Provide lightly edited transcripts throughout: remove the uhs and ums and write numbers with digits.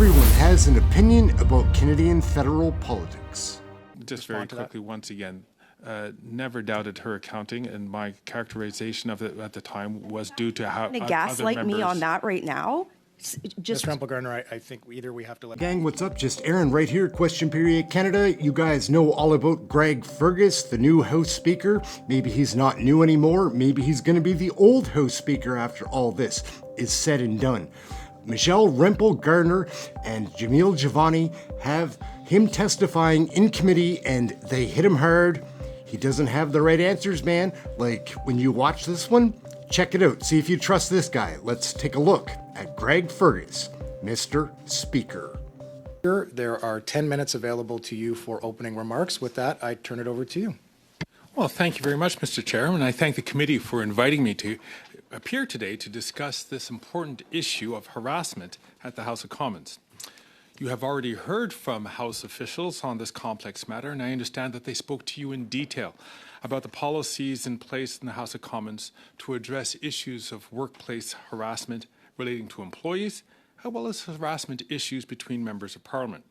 everyone has an opinion about Canadian federal politics. Just very quickly, once again, never doubted her accounting, and my characterization of it at the time was due to how other members... gaslight me on that right now? Just Remple Garner, I think either we have to let... Gang, what's up? Just Ehren right here, Question Period Canada. You guys know all about Greg Fergus, the new House Speaker. Maybe he's not new anymore. Maybe he's going to be the old House Speaker after all this is said and done. Michelle Remple Garner and Jivani have him testifying in committee, and they hit him hard. He doesn't have the right answers, man. Like, when you watch this one, check it out. See if you trust this guy. Let's take a look at Greg Fergus, Mr. Speaker. There are 10 minutes available to you for opening remarks. With that, I turn it over to you. Well, thank you very much, Mr. Chair, and I thank the committee for inviting me to appear today to discuss this important issue of harassment at the House of Commons. You have already heard from House officials on this complex matter, and I understand that they spoke to you in detail about the policies in place in the House of Commons to address issues of workplace harassment relating to employees, as well as harassment issues between members of Parliament.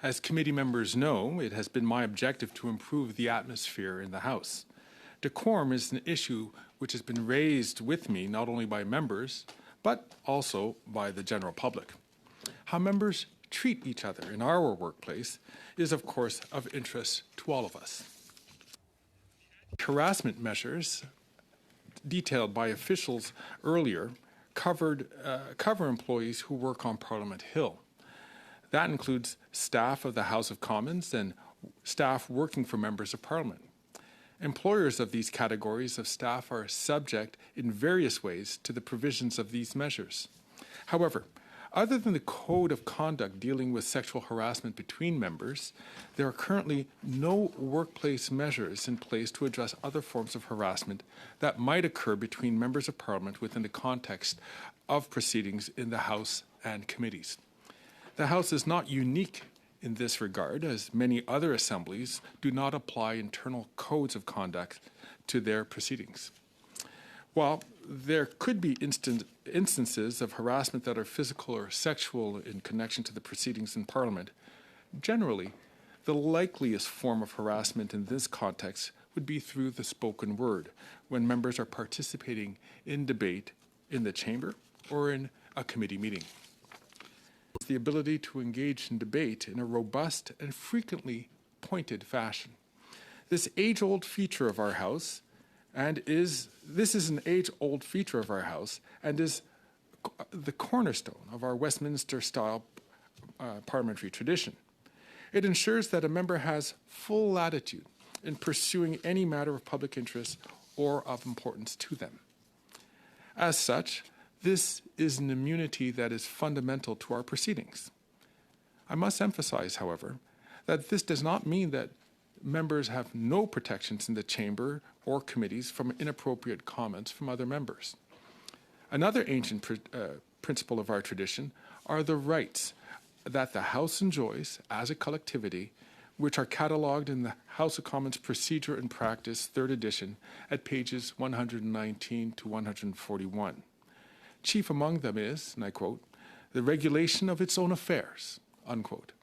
As committee members know, it has been my objective to improve the atmosphere in the House. Decorum is an issue which has been raised with me not only by members, but also by the general public. How members treat each other in our workplace is, of course, of interest to all of us. Harassment measures detailed by officials earlier cover employees who work on Parliament Hill. That includes staff of the House of Commons and staff working for members of Parliament. Employers of these categories of staff are subject in various ways to the provisions of these measures. However, other than the Code of Conduct dealing with sexual harassment between members, there are currently no workplace measures in place to address other forms of harassment that might occur between members of Parliament within the context of proceedings in the House and committees. The House is not unique in this regard, as many other assemblies do not apply internal codes of conduct to their proceedings. While there could be instances of harassment that are physical or sexual in connection to the proceedings in Parliament, generally, the likeliest form of harassment in this context would be through the spoken word, when members are participating in debate in the chamber or in a committee meeting. The ability to engage in debate in a robust and frequently pointed fashion. This age-old feature of our House is the cornerstone of our Westminster-style parliamentary tradition. It ensures that a member has full latitude in pursuing any matter of public interest or of importance to them. As such, this is an immunity that is fundamental to our proceedings. I must emphasize, however, that this does not mean that members have no protections in the chamber or committees from inappropriate comments from other members. Another ancient principle of our tradition are the rights that the House enjoys as a collectivity, which are catalogued in the House of Commons Procedure and Practice, 3rd edition, at pages 119 to 141. Chief among them is, and I quote, the regulation of its own affairs, unquote.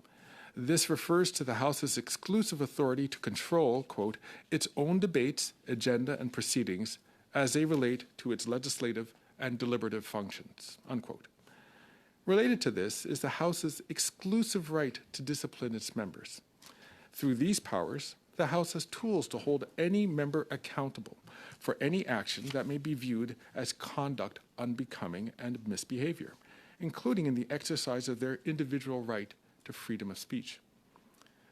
This refers to the House's exclusive authority to control, quote, its own debates, agenda, and proceedings as they relate to its legislative and deliberative functions, unquote. Related to this is the House's exclusive right to discipline its members. Through these powers, the House has tools to hold any member accountable for any action that may be viewed as conduct unbecoming and misbehavior, including in the exercise of their individual right to freedom of speech.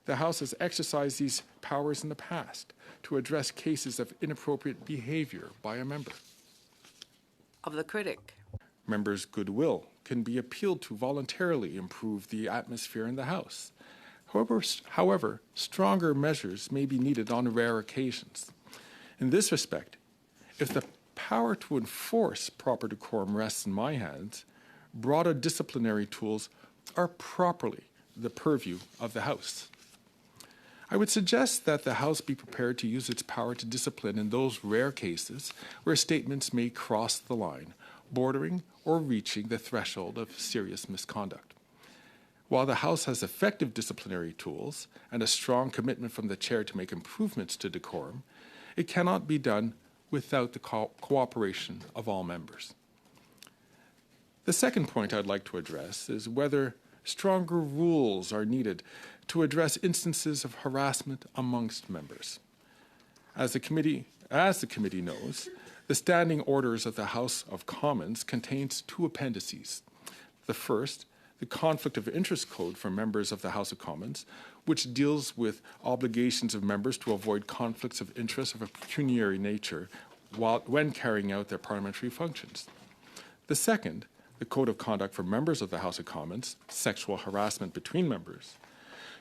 The House has exercised these powers in the past to address cases of inappropriate behavior by a member. Of the critic. Members' goodwill can be appealed to voluntarily improve the atmosphere in the House. However, stronger measures may be needed on rare occasions. In this respect, if the power to enforce proper decorum rests in my hands, broader disciplinary tools are properly the purview of the House. I would suggest that the House be prepared to use its power to discipline in those rare cases where statements may cross the line, bordering or reaching the threshold of serious misconduct. While the House has effective disciplinary tools and a strong commitment from the chair to make improvements to decorum, it cannot be done without the cooperation of all members. The second point I'd like to address is whether stronger rules are needed to address instances of harassment amongst members. As the committee knows, the standing orders of the House of Commons contains two appendices. The first, the Conflict of Interest Code for members of the House of Commons, which deals with obligations of members to avoid conflicts of interest of a pecuniary nature when carrying out their parliamentary functions. The second, the Code of Conduct for members of the House of Commons, sexual harassment between members,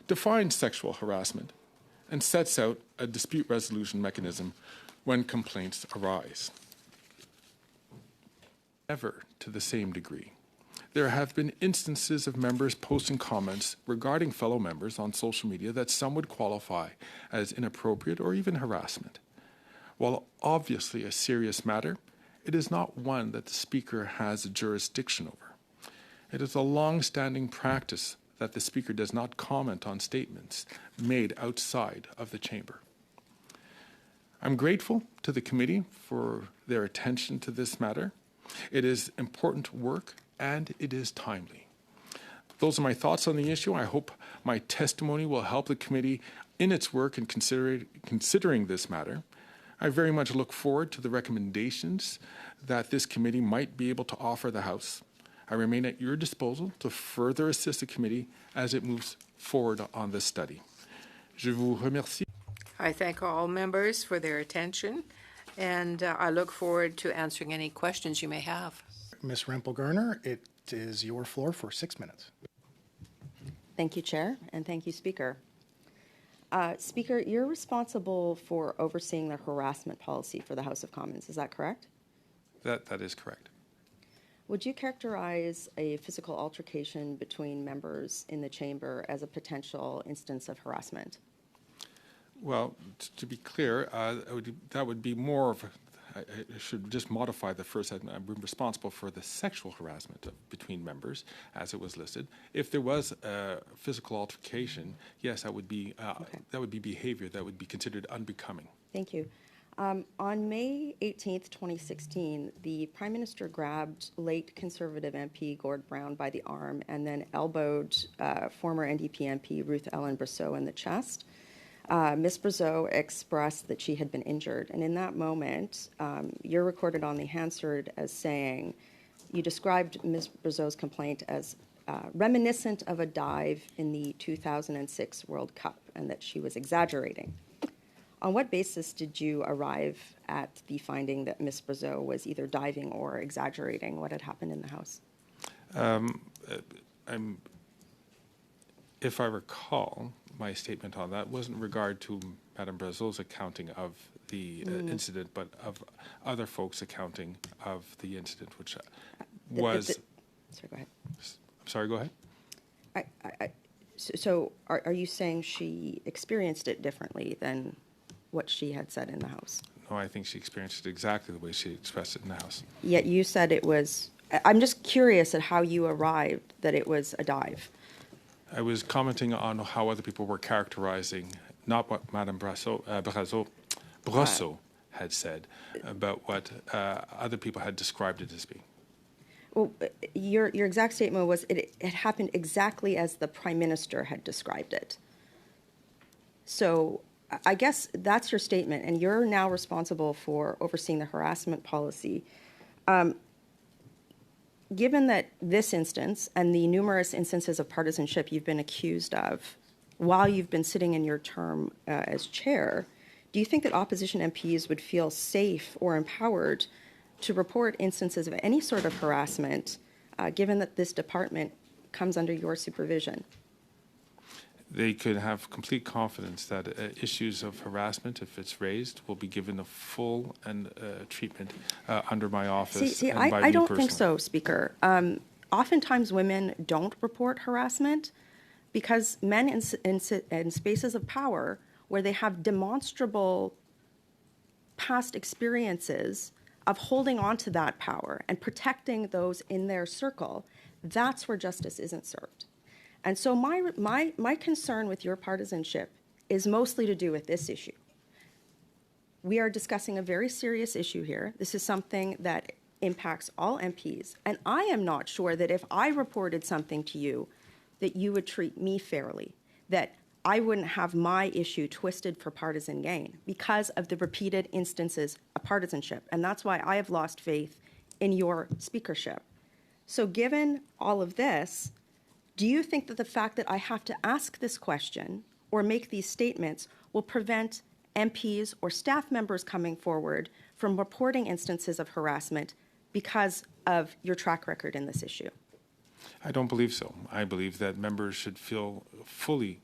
defines sexual harassment and sets out a dispute resolution mechanism when complaints arise. Never to the same degree. There have been instances of members posting comments regarding fellow members on social media that some would qualify as inappropriate or even harassment. While obviously a serious matter, it is not one that the Speaker has jurisdiction over. It is a long-standing practice that the Speaker does not comment on statements made outside of the chamber. I'm grateful to the committee for their attention to this matter. It is important work and it is timely. Those are my thoughts on the issue. I hope my testimony will help the committee in its work in considering this matter. I very much look forward to the recommendations that this committee might be able to offer the House. I remain at your disposal to further assist the committee as it moves forward on this study. Je vous remercie. I thank all members for their attention, and I look forward to answering any questions you may have. Ms. Remple Garner, it is your floor for 6 minutes. Thank you, Chair, and thank you, Speaker. Speaker, you're responsible for overseeing the harassment policy for the House of Commons. Is that correct? That is correct. Would you characterize a physical altercation between members in the chamber as a potential instance of harassment? Well, to be clear, that would be more of I should just modify the first. I'm responsible for the sexual harassment between members, as it was listed. If there was a physical altercation, yes, that would be behavior that would be considered unbecoming. Thank you. On May 18th, 2016, the Prime Minister grabbed late Conservative MP Gord Brown by the arm and then elbowed former NDP MP Ruth Ellen Brosseau in the chest. Ms. Brosseau expressed that she had been injured, and in that moment, you're recorded on the Hansard as saying, you described Ms. Brosseau's complaint as reminiscent of a dive in the 2006 World Cup, and that she was exaggerating. On what basis did you arrive at the finding that Ms. Brosseau was either diving or exaggerating what had happened in the House? If I recall, my statement on that wasn't in regard to Madame Brosseau's accounting of the incident, but of other folks' accounting of the incident, which was... Sorry, go ahead. I'm sorry, go ahead. So are you saying she experienced it differently than what she had said in the House? No, I think she experienced it exactly the way she expressed it in the House. Yet you said it was... I'm just curious at how you arrived that it was a dive. I was commenting on how other people were characterizing, not what Madame Brosseau had said, but what other people had described it as being. Well, your exact statement was it happened exactly as the Prime Minister had described it. So I guess that's your statement, and you're now responsible for overseeing the harassment policy. Given that this instance and the numerous instances of partisanship you've been accused of while you've been sitting in your term as chair, do you think that opposition MPs would feel safe or empowered to report instances of any sort of harassment, given that this department comes under your supervision? They could have complete confidence that issues of harassment, if it's raised, will be given a full and treatment under my office. See, and by I me don't personally. think so, Speaker. Oftentimes women don't report harassment because men in spaces of power where they have demonstrable past experiences of holding on to that power and protecting those in their circle, that's where justice isn't served. And so my concern with your partisanship is mostly to do with this issue. We are discussing a very serious issue here. This is something that impacts all MPs. And I am not sure that if I reported something to you, that you would treat me fairly, that I wouldn't have my issue twisted for partisan gain because of the repeated instances of partisanship. And that's why I have lost faith in your speakership. So given all of this, do you think that the fact that I have to ask this question or make these statements will prevent MPs or staff members coming forward from reporting instances of harassment because of your track record in this issue? I don't believe so. I believe that members should feel fully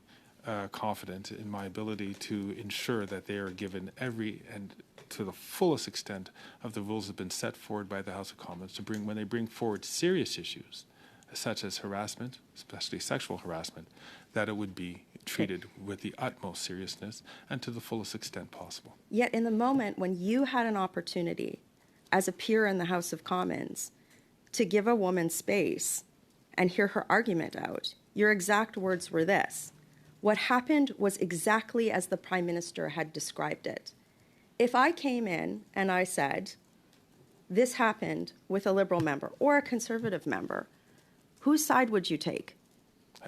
confident in my ability to ensure that they are given every and to the fullest extent of the rules that have been set forward by the House of Commons to bring, when they bring forward serious issues, such as harassment, especially sexual harassment, that it would be treated with the utmost seriousness and to the fullest extent possible. Yet in the moment when you had an opportunity as a peer in the House of Commons to give a woman space and hear her argument out, your exact words were this: what happened was exactly as the Prime Minister had described it. If I came in and I said, this happened with a Liberal member or a Conservative member, whose side would you take?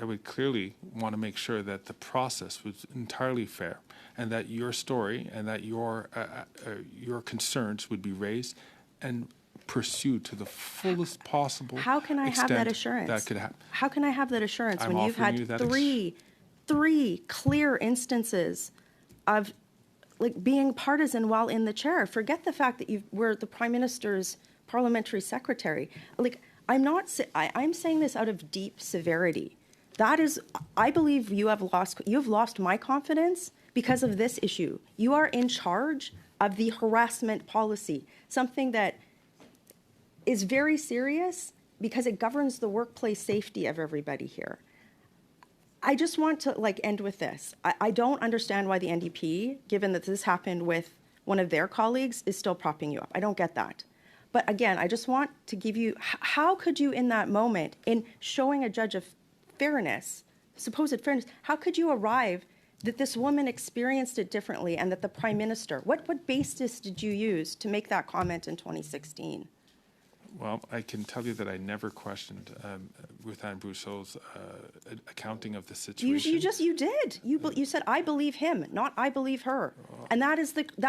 I would clearly want to make sure that the process was entirely fair and that your story and that your concerns would be raised and pursued to the fullest possible How can I have that assurance? That could happen. How can I have that assurance I'm when you've offering had you that three clear instances of like being partisan while in the chair? Forget the fact that you were the Prime Minister's parliamentary secretary. Like, I'm saying this out of deep severity. That is, I believe you have lost my confidence because of this issue. You are in charge of the harassment policy, something that is very serious because it governs the workplace safety of everybody here. I just want to end with this. I don't understand why the NDP, given that this happened with one of their colleagues, is still propping you up. I don't get that. But again, I just want to give you, how could you in that moment, in showing a judge of fairness, supposed fairness, how could you arrive that this woman experienced it differently and that the Prime Minister, what basis did you use to make that comment in 2016? Well, I can tell you that I never questioned Ruth Ann Brousseau's accounting of the situation. You did. You said, I believe him, not I believe her. And that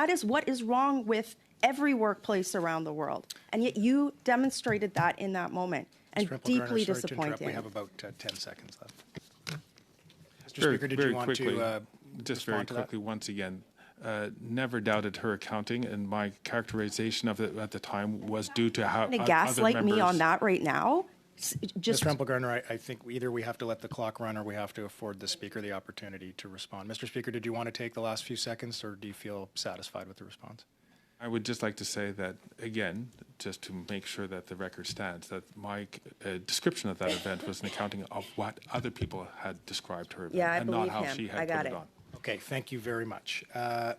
is what is wrong with every workplace around the world. And yet you demonstrated that in that moment. And deeply disappointing. We have about 10 seconds left. Mr. Speaker, did you want to just very quickly, once again, never doubted her accounting, and my characterization of it at the time was due to how other gaslight me on that right now? Ms. Remple Garner, I think either we have to let the clock run or we have to afford the Speaker the opportunity to respond. Mr. Speaker, did you want to take the last few seconds, or do you feel satisfied with the response? I would just like to say that, again, just to make sure that the record stands, that my description of that event was an accounting of what other people had described her event, and not how she had put it on. Okay, thank you very much.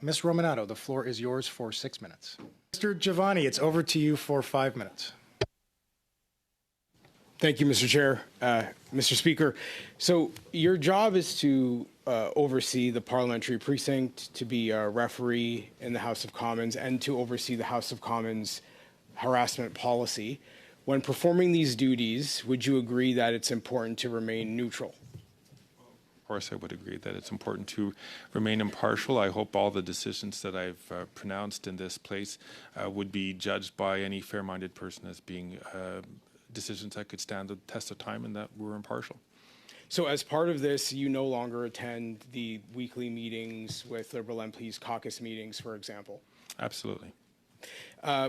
Ms. Romanato, the floor is yours for 6 minutes. Mr. Jivani, it's over to you for 5 minutes. Thank you, Mr. Chair. Mr. Speaker, so your job is to oversee the parliamentary precinct, to be a referee in the House of Commons, and to oversee the House of Commons harassment policy. When performing these duties, would you agree that it's important to remain neutral? Of course, I would agree that it's important to remain impartial. I hope all the decisions that I've pronounced in this place would be judged by any fair-minded person as being decisions that could stand the test of time and that were impartial. So as part of this, you no longer attend the weekly meetings with Liberal MPs, caucus meetings, for example? Absolutely.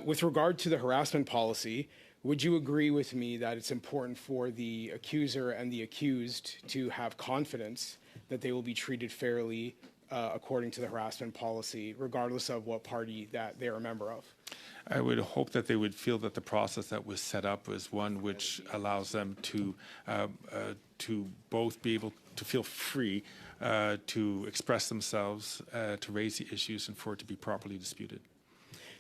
With regard to the harassment policy, would you agree with me that it's important for the accuser and the accused to have confidence that they will be treated fairly according to the harassment policy, regardless of what party that they're a member of? I would hope that they would feel that the process that was set up was one which allows them to both be able to feel free to express themselves, to raise the issues, and for it to be properly disputed.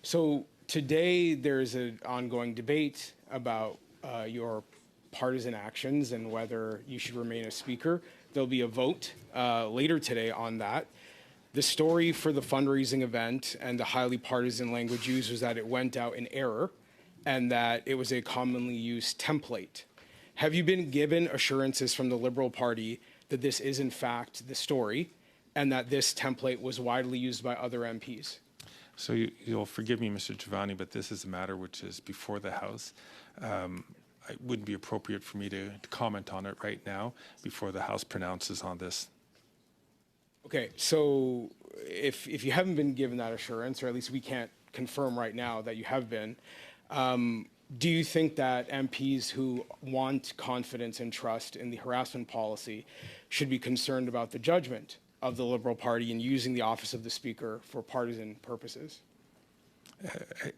So today there's an ongoing debate about your partisan actions and whether you should remain a speaker. There'll be a vote later today on that. The story for the fundraising event and the highly partisan language used was that it went out in error and that it was a commonly used template. Have you been given assurances from the Liberal Party that this is in fact the story and that this template was widely used by other MPs? So you'll forgive me, Mr. Jivani, but this is a matter which is before the House. It wouldn't be appropriate for me to comment on it right now before the House pronounces on this. Okay, so if you haven't been given that assurance, or at least we can't confirm right now that you have been, do you think that MPs who want confidence and trust in the harassment policy should be concerned about the judgment of the Liberal Party in using the office of the Speaker for partisan purposes?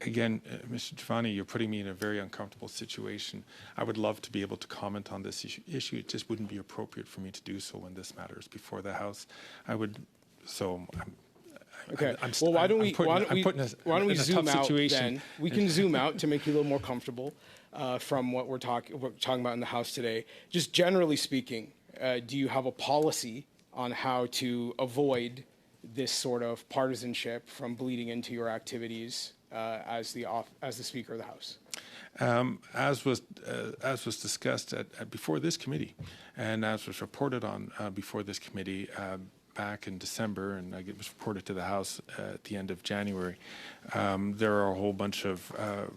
Again, Mr. Jivani, you're putting me in a very uncomfortable situation. I would love to be able to comment on this issue. It just wouldn't be appropriate for me to do so when this matter is before the House. Okay. Well, why don't we zoom out then? We can zoom out to make you a little more comfortable from what we're talking about in the House today. Just generally speaking, do you have a policy on how to avoid this sort of partisanship from bleeding into your activities as the Speaker of the House? As was discussed before this committee, and as was reported on before this committee back in December, and it was reported to the House at the end of January, there are a whole bunch of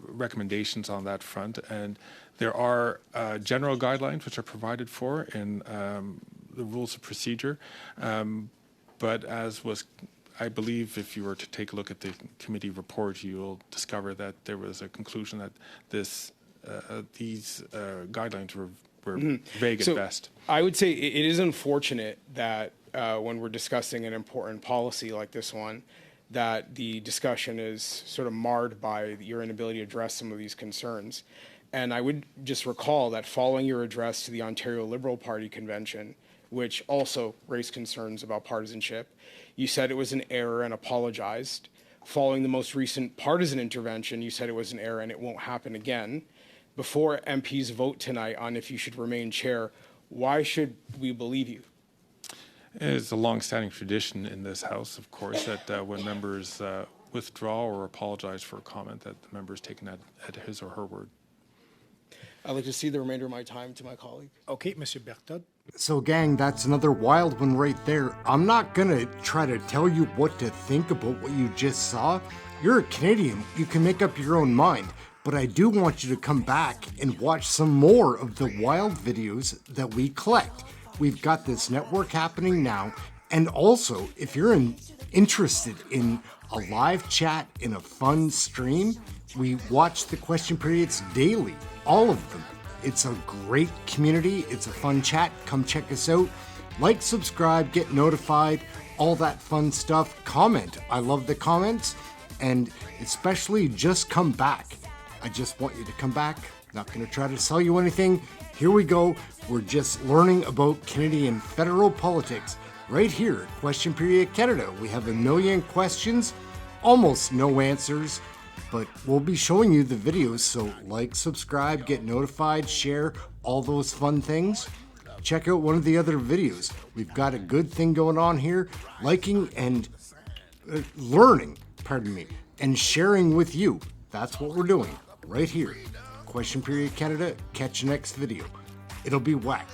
recommendations on that front, and there are general guidelines which are provided for in the rules of procedure. But I believe if you were to take a look at the committee report, you'll discover that there was a conclusion that these guidelines were vague at best. I would say it is unfortunate that when we're discussing an important policy like this one, that the discussion is sort of marred by your inability to address some of these concerns. And I would just recall that following your address to the Ontario Liberal Party Convention, which also raised concerns about partisanship, you said it was an error and apologized. Following the most recent partisan intervention, you said it was an error and it won't happen again. Before MPs vote tonight on if you should remain chair, why should we believe you? It's a long-standing tradition in this House, of course, that when members withdraw or apologize for a comment, that the member is taken at his or her word. I'd like to see the remainder of my time to my colleague. Okay, Monsieur Bertod. So gang, that's another wild one right there. I'm not gonna try to tell you what to think about what you just saw. You're a Canadian, you can make up your own mind. But I do want you to come back and watch some more of the wild videos that we collect. We've got this network happening now. And also, if you're interested in a live chat in a fun stream, we watch the question periods daily, all of them. It's a great community. It's a fun chat. Come check us out. Like, subscribe, get notified, all that fun stuff. Comment. I love the comments. And especially just come back. I just want you to come back. Not going to try to sell you anything. Here we go. We're just learning about Canadian federal politics right here at Question Period Canada. We have a million questions, almost no answers. But we'll be showing you the videos, so like, subscribe, get notified, share, all those fun things. Check out one of the other videos. We've got a good thing going on here, liking and learning, and sharing with you. That's what we're doing right here. Question Period Canada. Catch you next video. It'll be whack.